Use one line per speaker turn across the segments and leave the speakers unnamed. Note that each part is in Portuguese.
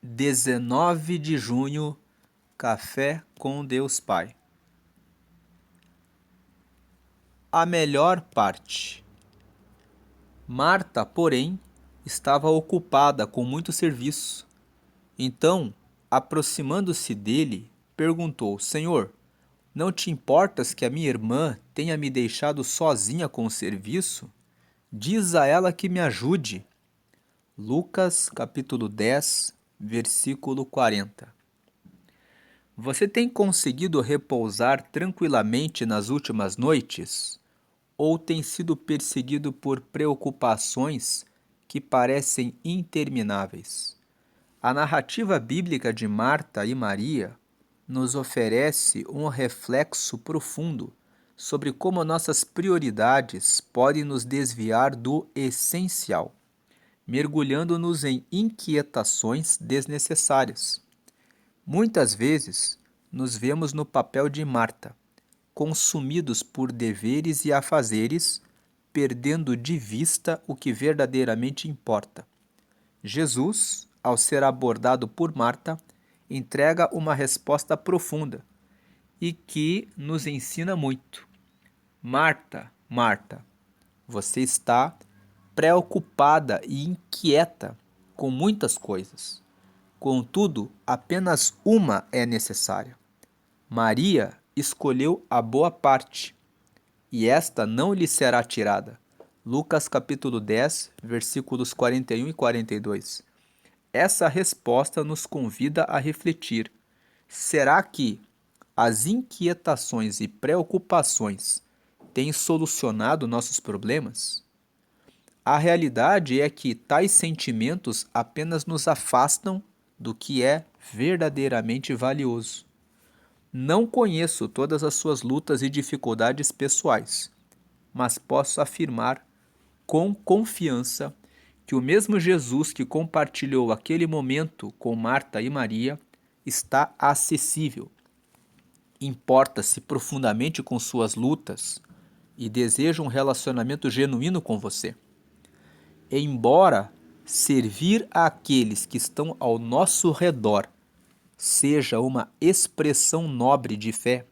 19 de junho, Café com Deus Pai. A melhor parte. Marta, porém, estava ocupada com muito serviço. Então, aproximando-se dele, perguntou: Senhor, não te importas que a minha irmã tenha me deixado sozinha com o serviço? Diz a ela que me ajude. Lucas, capítulo 10, versículo 40. Você tem conseguido repousar tranquilamente nas últimas noites? Ou tem sido perseguido por preocupações que parecem intermináveis? A narrativa bíblica de Marta e Maria nos oferece um reflexo profundo sobre como nossas prioridades podem nos desviar do essencial, mergulhando-nos em inquietações desnecessárias. Muitas vezes nos vemos no papel de Marta, consumidos por deveres e afazeres, perdendo de vista o que verdadeiramente importa. Jesus, ao ser abordado por Marta, entrega uma resposta profunda e que nos ensina muito. Marta, Marta, você está preocupada e inquieta com muitas coisas. Contudo, apenas uma é necessária. Maria escolheu a boa parte, e esta não lhe será tirada. Lucas capítulo 10, versículos 41 e 42. Essa resposta nos convida a refletir. Será que as inquietações e preocupações têm solucionado nossos problemas? A realidade é que tais sentimentos apenas nos afastam do que é verdadeiramente valioso. Não conheço todas as suas lutas e dificuldades pessoais, mas posso afirmar com confiança que o mesmo Jesus que compartilhou aquele momento com Marta e Maria está acessível. Importa-se profundamente com suas lutas e deseja um relacionamento genuíno com você. Embora servir àqueles que estão ao nosso redor seja uma expressão nobre de fé,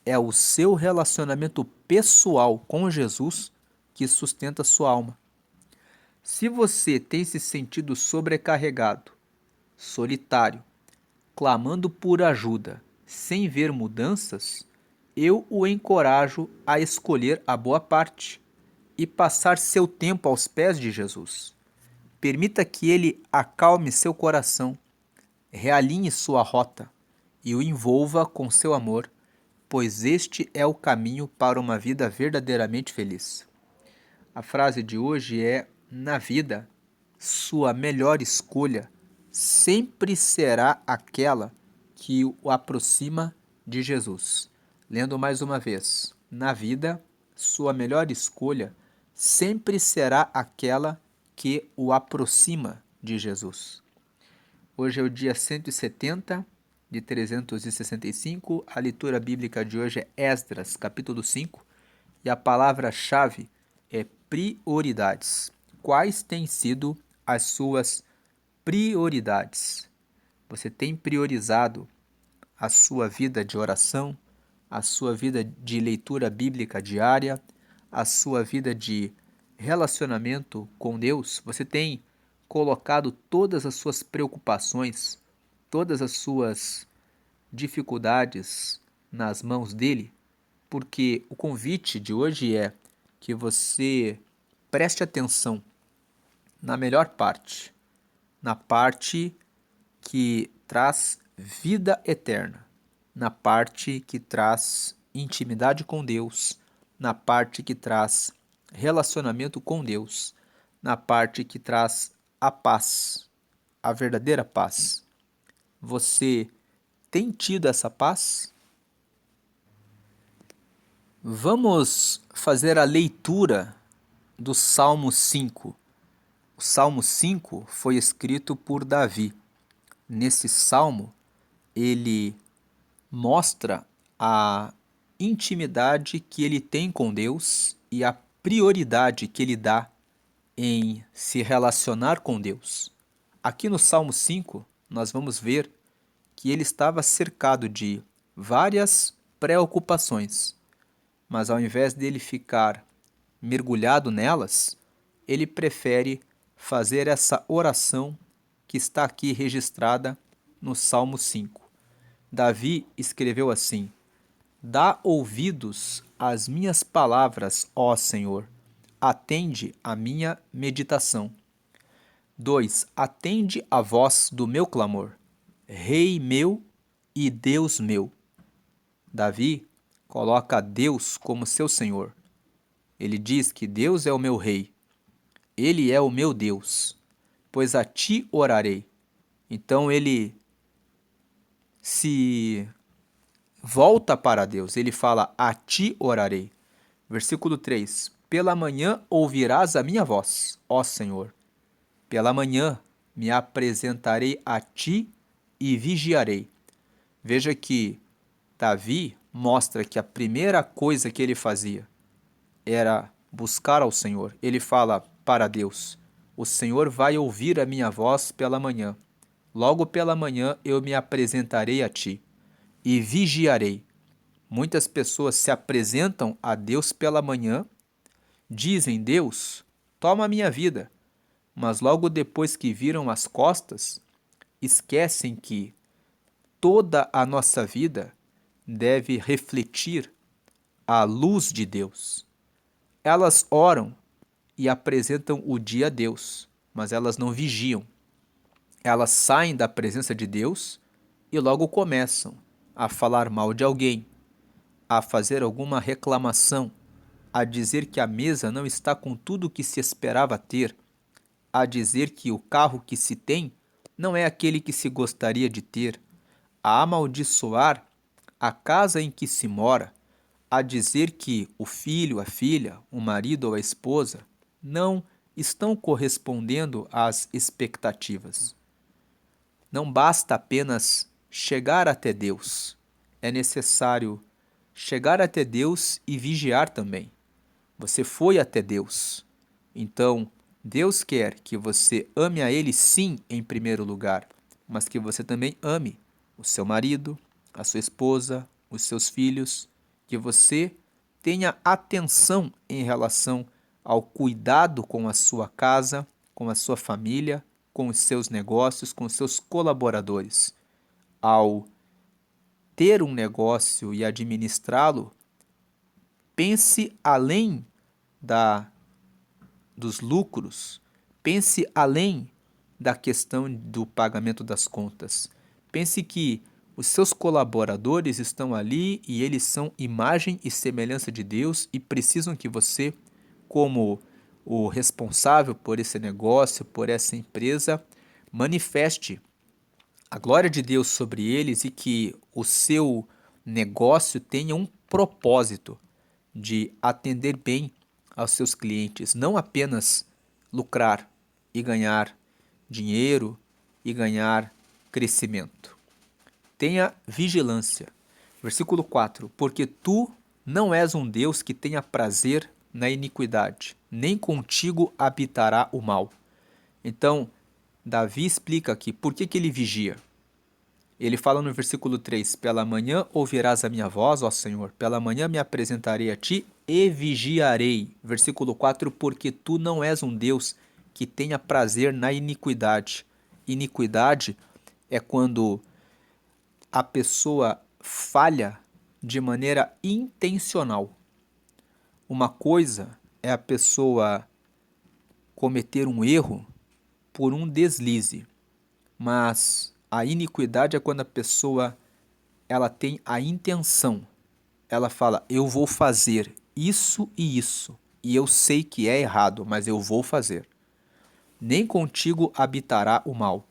é o seu relacionamento pessoal com Jesus que sustenta sua alma. Se você tem se sentido sobrecarregado, solitário, clamando por ajuda, sem ver mudanças, eu o encorajo a escolher a boa parte e passar seu tempo aos pés de Jesus. Permita que ele acalme seu coração, realinhe sua rota e o envolva com seu amor, pois este é o caminho para uma vida verdadeiramente feliz. A frase de hoje é: na vida, sua melhor escolha sempre será aquela que o aproxima de Jesus. Lendo mais uma vez: na vida, sua melhor escolha sempre será aquela que o aproxima de Jesus. Hoje é o dia 170 de 365. A leitura bíblica de hoje é Esdras, capítulo 5, e a palavra-chave é prioridades. Quais têm sido as suas prioridades? Você tem priorizado a sua vida de oração, a sua vida de leitura bíblica diária, a sua vida de relacionamento com Deus? Você tem colocado todas as suas preocupações, todas as suas dificuldades nas mãos dele? Porque o convite de hoje é que você preste atenção na melhor parte, na parte que traz vida eterna, na parte que traz intimidade com Deus, na parte que traz relacionamento com Deus, na parte que traz a paz, a verdadeira paz. Você tem tido essa paz? Vamos fazer a leitura do Salmo 5. O Salmo 5 foi escrito por Davi. Nesse salmo, ele mostra a intimidade que ele tem com Deus e a prioridade que ele dá em se relacionar com Deus. Aqui no Salmo 5, nós vamos ver que ele estava cercado de várias preocupações, mas ao invés dele ficar mergulhado nelas, ele prefere fazer essa oração que está aqui registrada no Salmo 5. Davi escreveu assim: Dá ouvidos às minhas palavras, ó Senhor, atende à minha meditação. 2. Atende à voz do meu clamor, Rei meu e Deus meu. Davi coloca Deus como seu Senhor. Ele diz que Deus é o meu Rei, Ele é o meu Deus, pois a Ti orarei. Então ele se volta para Deus, ele fala: A Ti orarei. Versículo 3: Pela manhã ouvirás a minha voz, ó Senhor. Pela manhã me apresentarei a Ti e vigiarei. Veja que Davi mostra que a primeira coisa que ele fazia era buscar ao Senhor. Ele fala para Deus: O Senhor vai ouvir a minha voz pela manhã. Logo pela manhã eu me apresentarei a Ti e vigiarei. Muitas pessoas se apresentam a Deus pela manhã, dizem: Deus, toma a minha vida. Mas logo depois que viram as costas, esquecem que toda a nossa vida deve refletir a luz de Deus. Elas oram e apresentam o dia a Deus, mas elas não vigiam. Elas saem da presença de Deus e logo começam a falar mal de alguém, a fazer alguma reclamação, a dizer que a mesa não está com tudo o que se esperava ter, a dizer que o carro que se tem não é aquele que se gostaria de ter, a amaldiçoar a casa em que se mora, a dizer que o filho, a filha, o marido ou a esposa não estão correspondendo às expectativas. Não basta apenas chegar até Deus, é necessário chegar até Deus e vigiar também. Você foi até Deus, então Deus quer que você ame a Ele sim em primeiro lugar, mas que você também ame o seu marido, a sua esposa, os seus filhos, que você tenha atenção em relação ao cuidado com a sua casa, com a sua família, com os seus negócios, com os seus colaboradores. Ao ter um negócio e administrá-lo, pense além dos lucros, pense além da questão do pagamento das contas. Pense que os seus colaboradores estão ali e eles são imagem e semelhança de Deus e precisam que você, como o responsável por esse negócio, por essa empresa, manifeste a glória de Deus sobre eles e que o seu negócio tenha um propósito de atender bem aos seus clientes, não apenas lucrar e ganhar dinheiro e ganhar crescimento. Tenha vigilância. Versículo 4: Porque tu não és um Deus que tenha prazer na iniquidade, nem contigo habitará o mal. Então, Davi explica aqui por que ele vigia. Ele fala no versículo 3: Pela manhã ouvirás a minha voz, ó Senhor, pela manhã me apresentarei a ti e vigiarei. Versículo 4: Porque tu não és um Deus que tenha prazer na iniquidade. Iniquidade é quando a pessoa falha de maneira intencional. Uma coisa é a pessoa cometer um erro por um deslize, mas a iniquidade é quando a pessoa ela tem a intenção. Ela fala: eu vou fazer isso e eu sei que é errado, mas eu vou fazer. Nem contigo habitará o mal.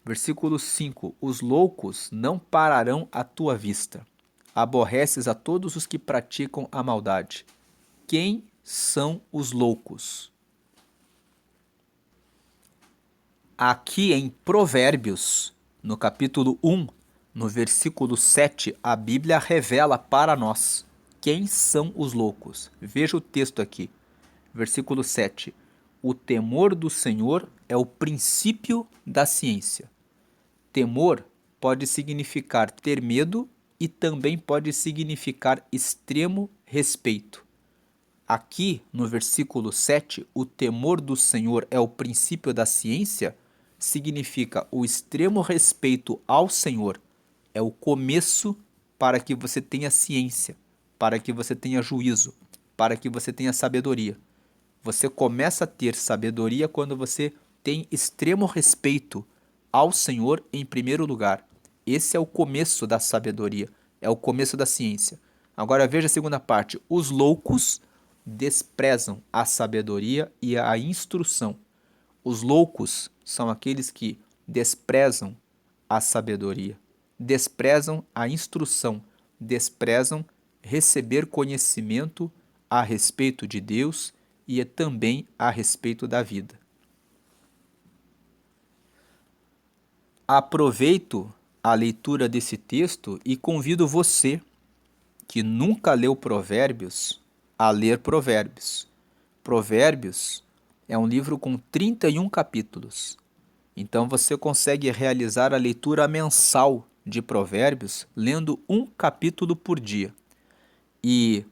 Versículo 5: Os loucos não pararão à tua vista. Aborreces a todos os que praticam a maldade. Quem são os loucos? Aqui em Provérbios, no capítulo 1, no versículo 7, a Bíblia revela para nós quem são os loucos. Veja o texto aqui, versículo 7. O temor do Senhor é o princípio da ciência. temor pode significar ter medo e também pode significar extremo respeito. Aqui, no versículo 7, o temor do Senhor é o princípio da ciência, significa o extremo respeito ao Senhor. É o começo para que você tenha ciência, para que você tenha juízo, para que você tenha sabedoria. Você começa a ter sabedoria quando você tem extremo respeito ao Senhor em primeiro lugar. Esse é o começo da sabedoria, é o começo da ciência. Agora veja a segunda parte. Os loucos desprezam a sabedoria e a instrução. Os loucos são aqueles que desprezam a sabedoria, desprezam a instrução, desprezam receber conhecimento a respeito de Deus e também a respeito da vida. Aproveito a leitura desse texto e convido você, que nunca leu Provérbios, a ler Provérbios. Provérbios é um livro com 31 capítulos. Então você consegue realizar a leitura mensal de Provérbios lendo um capítulo por dia. E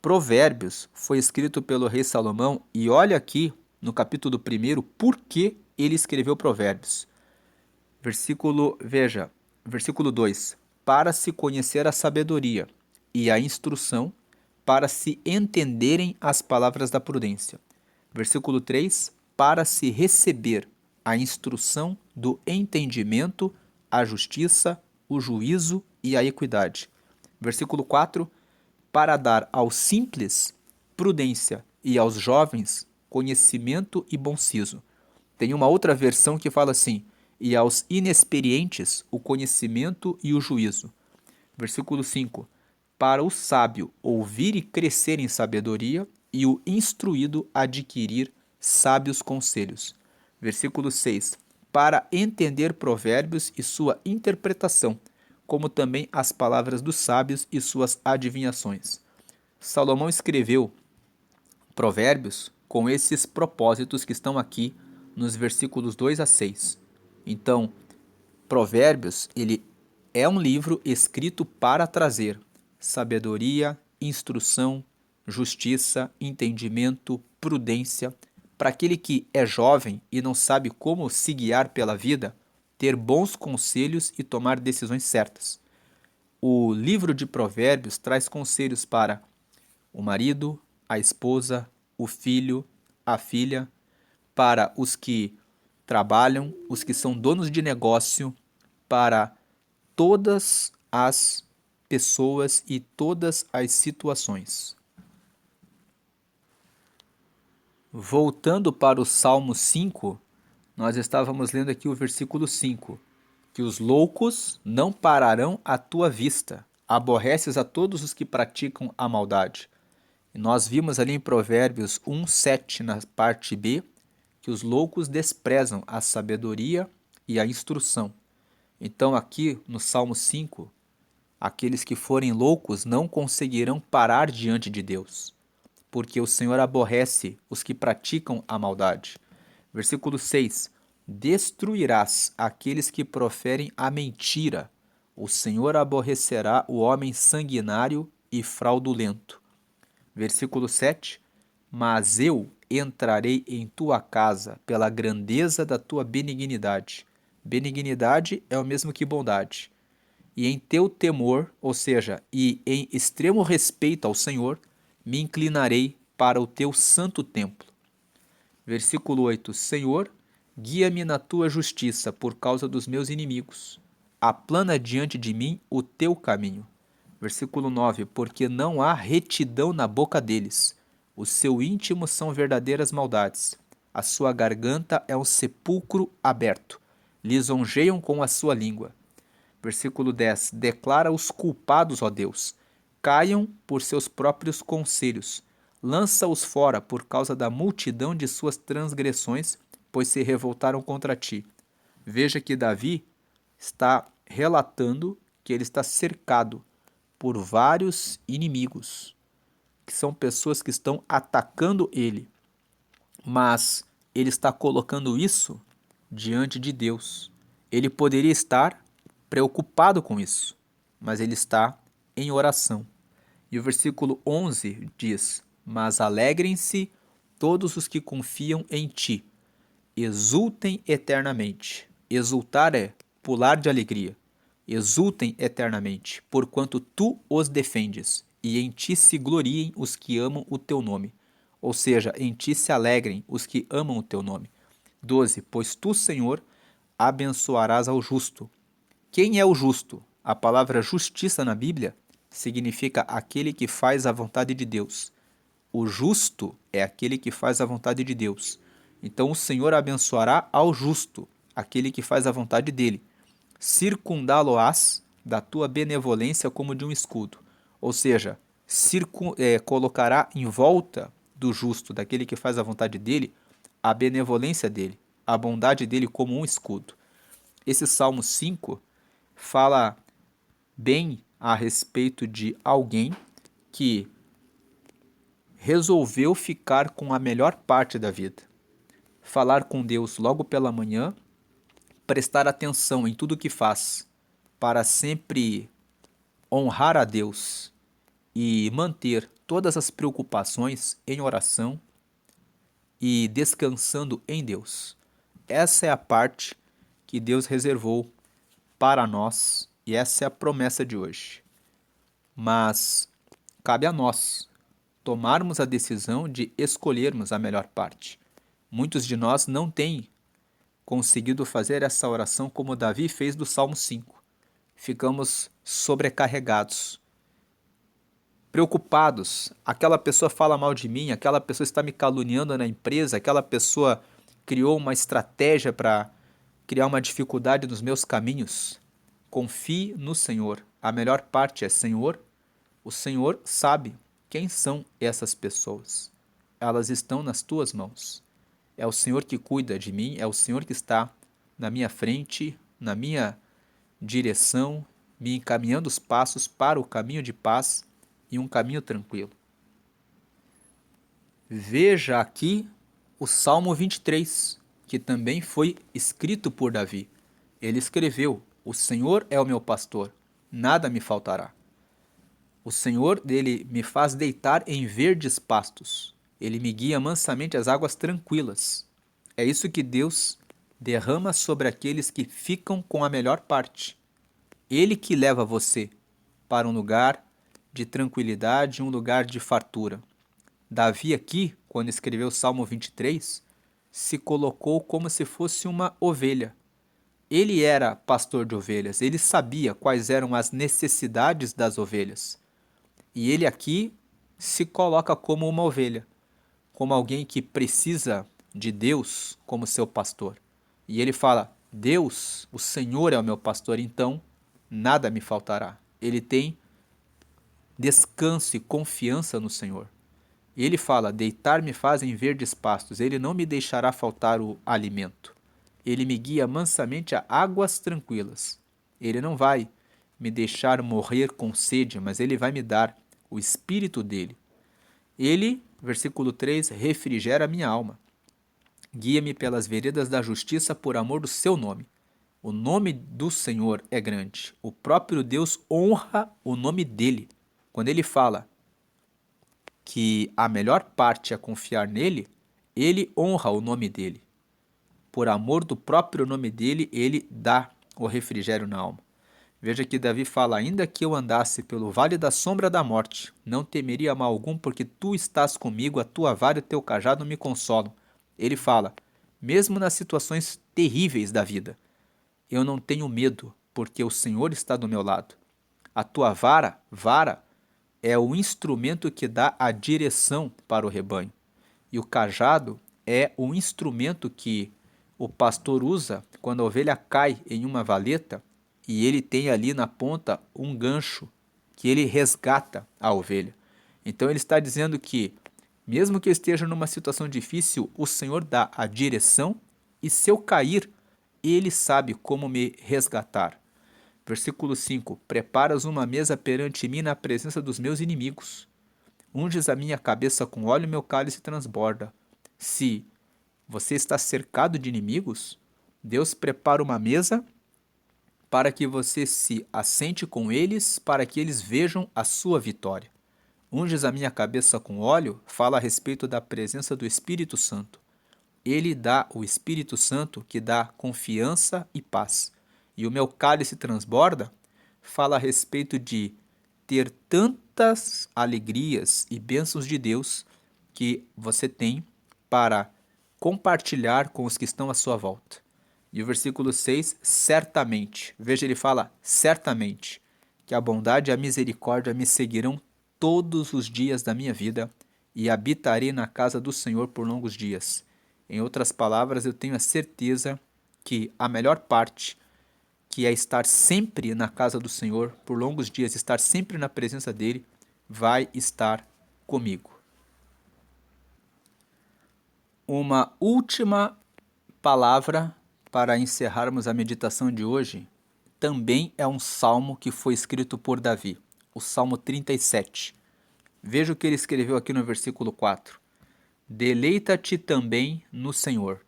Provérbios foi escrito pelo rei Salomão, e olha aqui no capítulo 1 por que ele escreveu Provérbios. Versículo 2: para se conhecer a sabedoria e a instrução, para se entenderem as palavras da prudência. Versículo 3: para se receber a instrução do entendimento, a justiça, o juízo e a equidade. Versículo 4: para dar aos simples prudência e aos jovens conhecimento e bom siso. Tem uma outra versão que fala assim: e aos inexperientes o conhecimento e o juízo. Versículo 5: para o sábio ouvir e crescer em sabedoria, e o instruído adquirir sábios conselhos. Versículo 6: para entender provérbios e sua interpretação, como também as palavras dos sábios e suas adivinhações. Salomão escreveu Provérbios com esses propósitos que estão aqui nos versículos 2 a 6. Então, Provérbios, ele é um livro escrito para trazer sabedoria, instrução, justiça, entendimento, prudência, para aquele que é jovem e não sabe como se guiar pela vida, ter bons conselhos e tomar decisões certas. O livro de Provérbios traz conselhos para o marido, a esposa, o filho, a filha, para os que trabalham, os que são donos de negócio, para todas as pessoas e todas as situações. Voltando para o Salmo 5, nós estávamos lendo aqui o versículo 5, que os loucos não pararão à tua vista, aborreces a todos os que praticam a maldade. E nós vimos ali em Provérbios 1:7, na parte B, que os loucos desprezam a sabedoria e a instrução. Então aqui no Salmo 5, aqueles que forem loucos não conseguirão parar diante de Deus, porque o Senhor aborrece os que praticam a maldade. Versículo 6: destruirás aqueles que proferem a mentira. O Senhor aborrecerá o homem sanguinário e fraudulento. Versículo 7: mas eu entrarei em tua casa pela grandeza da tua benignidade. Benignidade é o mesmo que bondade. E em teu temor, ou seja, e em extremo respeito ao Senhor, me inclinarei para o teu santo templo. Versículo 8: Senhor, guia-me na tua justiça por causa dos meus inimigos. Aplana diante de mim o teu caminho. Versículo 9: porque não há retidão na boca deles. O seu íntimo são verdadeiras maldades. A sua garganta é um sepulcro aberto. Lisonjeiam com a sua língua. Versículo 10: declara os culpados, ó Deus. Caiam por seus próprios conselhos. Lança-os fora por causa da multidão de suas transgressões, pois se revoltaram contra ti. Veja que Davi está relatando que ele está cercado por vários inimigos, que são pessoas que estão atacando ele. Mas ele está colocando isso diante de Deus. Ele poderia estar preocupado com isso, mas ele está em oração. E o versículo 11 diz: Mas alegrem-se todos os que confiam em ti, exultem eternamente. Exultar é pular de alegria. Exultem eternamente, porquanto tu os defendes, e em ti se gloriem os que amam o teu nome. Ou seja, em ti se alegrem os que amam o teu nome. 12. Pois tu, Senhor, abençoarás ao justo. Quem é o justo? A palavra justiça na Bíblia significa aquele que faz a vontade de Deus. O justo é aquele que faz a vontade de Deus. Então o Senhor abençoará ao justo, aquele que faz a vontade dele. Circundá-lo-ás da tua benevolência como de um escudo. Ou seja, colocará em volta do justo, daquele que faz a vontade dele, a benevolência dele, a bondade dele como um escudo. Esse Salmo 5 fala bem a respeito de alguém que resolveu ficar com a melhor parte da vida. Falar com Deus logo pela manhã, prestar atenção em tudo que faz, para sempre honrar a Deus e manter todas as preocupações em oração e descansando em Deus. Essa é a parte que Deus reservou para nós e essa é a promessa de hoje. Mas cabe a nós tomarmos a decisão de escolhermos a melhor parte. Muitos de nós não têm conseguido fazer essa oração como Davi fez do Salmo 5. Ficamos sobrecarregados, preocupados. Aquela pessoa fala mal de mim, aquela pessoa está me caluniando na empresa, aquela pessoa criou uma estratégia para criar uma dificuldade nos meus caminhos. Confie no Senhor. A melhor parte é Senhor. O Senhor sabe quem são essas pessoas. Elas estão nas tuas mãos. É o Senhor que cuida de mim, é o Senhor que está na minha frente, na minha direção, me encaminhando os passos para o caminho de paz e um caminho tranquilo. Veja aqui o Salmo 23, que também foi escrito por Davi. Ele escreveu: O Senhor é o meu pastor, nada me faltará. O Senhor dele me faz deitar em verdes pastos. Ele me guia mansamente às águas tranquilas. É isso que Deus derrama sobre aqueles que ficam com a melhor parte. Ele que leva você para um lugar de tranquilidade, um lugar de fartura. Davi aqui, quando escreveu o Salmo 23, se colocou como se fosse uma ovelha. Ele era pastor de ovelhas, ele sabia quais eram as necessidades das ovelhas. E ele aqui se coloca como uma ovelha, como alguém que precisa de Deus como seu pastor. E ele fala: Deus, o Senhor é o meu pastor, então nada me faltará. Ele tem descanso e confiança no Senhor. Ele fala: deitar-me faz em verdes pastos, ele não me deixará faltar o alimento. Ele me guia mansamente a águas tranquilas. Ele não vai me deixar morrer com sede, mas ele vai me dar o espírito dele. Ele, versículo 3, refrigera minha alma. Guia-me pelas veredas da justiça por amor do seu nome. O nome do Senhor é grande. O próprio Deus honra o nome dele. Quando ele fala que a melhor parte é confiar nele, ele honra o nome dele. Por amor do próprio nome dele, ele dá o refrigério na alma. Veja que Davi fala: ainda que eu andasse pelo vale da sombra da morte, não temeria mal algum, porque tu estás comigo, a tua vara e o teu cajado me consolam. Ele fala: mesmo nas situações terríveis da vida, eu não tenho medo, porque o Senhor está do meu lado. A tua vara, é o instrumento que dá a direção para o rebanho. E o cajado é o instrumento que o pastor usa quando a ovelha cai em uma valeta e ele tem ali na ponta um gancho que ele resgata a ovelha. Então ele está dizendo que, mesmo que eu esteja numa situação difícil, o Senhor dá a direção e se eu cair, ele sabe como me resgatar. Versículo 5: Preparas uma mesa perante mim na presença dos meus inimigos. Unges a minha cabeça com óleo e meu cálice transborda. Se você está cercado de inimigos, Deus prepara uma mesa para que você se assente com eles, para que eles vejam a sua vitória. Unges a minha cabeça com óleo, fala a respeito da presença do Espírito Santo. Ele dá o Espírito Santo que dá confiança e paz. E o meu cálice transborda, fala a respeito de ter tantas alegrias e bênçãos de Deus que você tem para compartilhar com os que estão à sua volta. E o versículo 6, certamente, veja, ele fala certamente, que a bondade e a misericórdia me seguirão todos os dias da minha vida e habitarei na casa do Senhor por longos dias. Em outras palavras, eu tenho a certeza que a melhor parte, que é estar sempre na casa do Senhor por longos dias, estar sempre na presença dele, vai estar comigo. Uma última palavra para encerrarmos a meditação de hoje também é um salmo que foi escrito por Davi, o Salmo 37. Veja o que ele escreveu aqui no versículo 4. Deleita-te também no Senhor,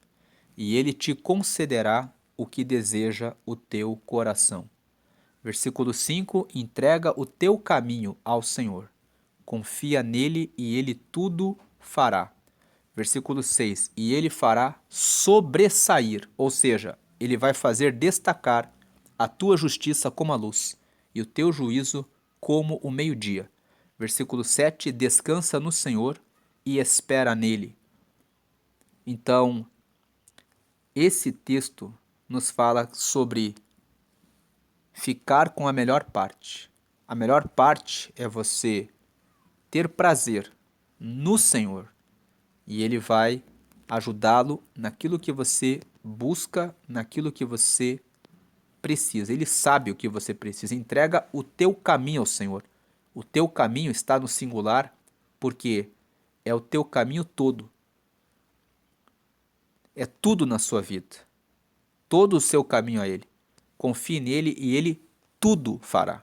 e ele te concederá o que deseja o teu coração. Versículo 5, entrega o teu caminho ao Senhor. Confia nele e ele tudo fará. Versículo 6, e ele fará sobressair, ou seja, ele vai fazer destacar a tua justiça como a luz e o teu juízo como o meio-dia. Versículo 7, descansa no Senhor e espera nele. Então, esse texto nos fala sobre ficar com a melhor parte. A melhor parte é você ter prazer no Senhor e ele vai ajudá-lo naquilo que você busca, naquilo que você precisa. Ele sabe o que você precisa. Entrega o teu caminho ao Senhor. O teu caminho está no singular porque é o teu caminho todo. É tudo na sua vida. Todo o seu caminho a ele. Confie nele e ele tudo fará.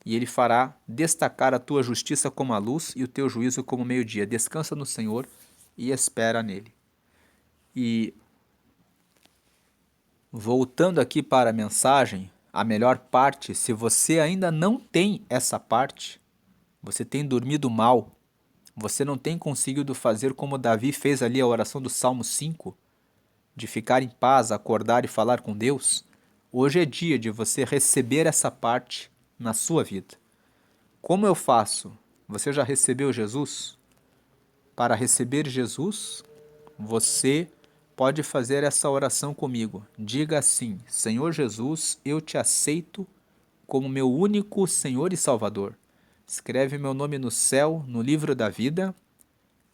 E ele fará destacar a tua justiça como a luz e o teu juízo como o meio-dia. Descansa no Senhor e espera nele. E voltando aqui para a mensagem, a melhor parte, se você ainda não tem essa parte, você tem dormido mal, você não tem conseguido fazer como Davi fez ali a oração do Salmo 5, de ficar em paz, acordar e falar com Deus, hoje é dia de você receber essa parte na sua vida. Como eu faço? Você já recebeu Jesus? Para receber Jesus, você pode fazer essa oração comigo. Diga assim: Senhor Jesus, eu te aceito como meu único Senhor e Salvador. Escreve meu nome no céu, no livro da vida,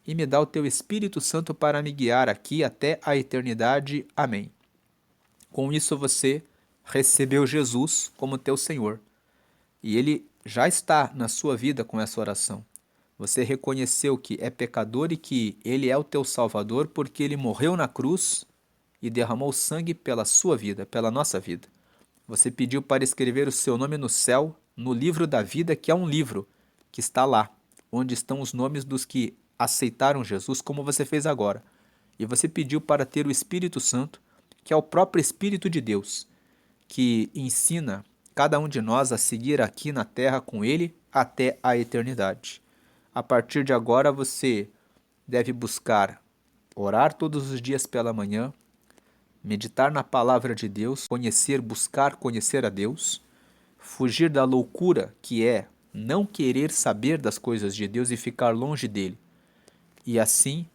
e me dá o teu Espírito Santo para me guiar aqui até a eternidade. Amém. Com isso você recebeu Jesus como teu Senhor. E ele já está na sua vida com essa oração. Você reconheceu que é pecador e que ele é o teu Salvador porque ele morreu na cruz e derramou sangue pela sua vida, pela nossa vida. Você pediu para escrever o seu nome no céu, no livro da vida, que é um livro que está lá, onde estão os nomes dos que aceitaram Jesus, como você fez agora. E você pediu para ter o Espírito Santo, que é o próprio Espírito de Deus, que ensina cada um de nós a seguir aqui na terra com ele até a eternidade. A partir de agora você deve buscar orar todos os dias pela manhã, meditar na palavra de Deus, buscar conhecer a Deus, fugir da loucura que é não querer saber das coisas de Deus e ficar longe dele. E assim,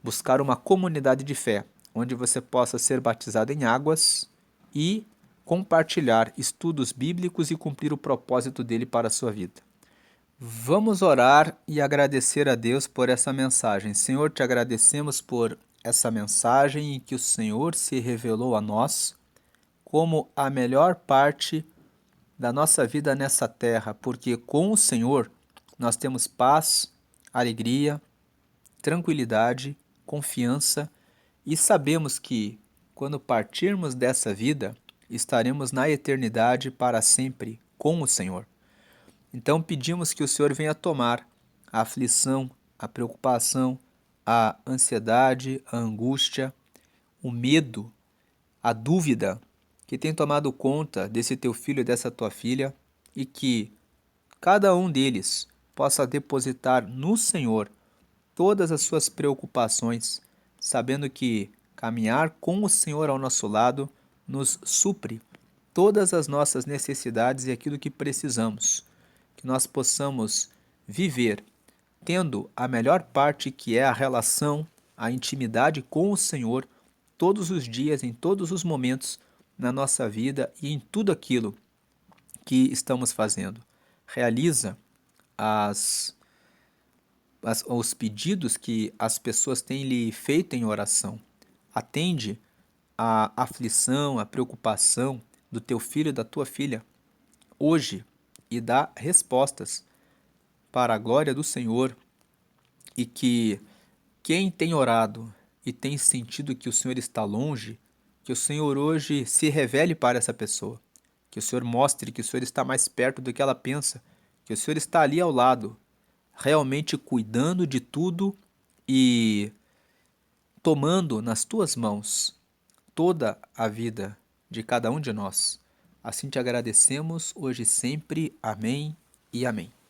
buscar uma comunidade de fé, onde você possa ser batizado em águas e compartilhar estudos bíblicos e cumprir o propósito dele para a sua vida. Vamos orar e agradecer a Deus por essa mensagem. Senhor, te agradecemos por essa mensagem em que o Senhor se revelou a nós como a melhor parte da nossa vida nessa terra, porque com o Senhor nós temos paz, alegria, tranquilidade, confiança e sabemos que quando partirmos dessa vida, estaremos na eternidade para sempre com o Senhor. Então pedimos que o Senhor venha tomar a aflição, a preocupação, a ansiedade, a angústia, o medo, a dúvida que tem tomado conta desse teu filho e dessa tua filha e que cada um deles possa depositar no Senhor todas as suas preocupações, sabendo que caminhar com o Senhor ao nosso lado nos supre todas as nossas necessidades e aquilo que precisamos, que nós possamos viver tendo a melhor parte, que é a relação, a intimidade com o Senhor todos os dias, em todos os momentos na nossa vida e em tudo aquilo que estamos fazendo. Realiza os pedidos que as pessoas têm lhe feito em oração. Atende a aflição, a preocupação do teu filho e da tua filha hoje e dá respostas para a glória do Senhor, e que quem tem orado e tem sentido que o Senhor está longe, que o Senhor hoje se revele para essa pessoa, que o Senhor mostre que o Senhor está mais perto do que ela pensa, que o Senhor está ali ao lado, realmente cuidando de tudo e tomando nas tuas mãos toda a vida de cada um de nós. Assim te agradecemos hoje e sempre. Amém e amém.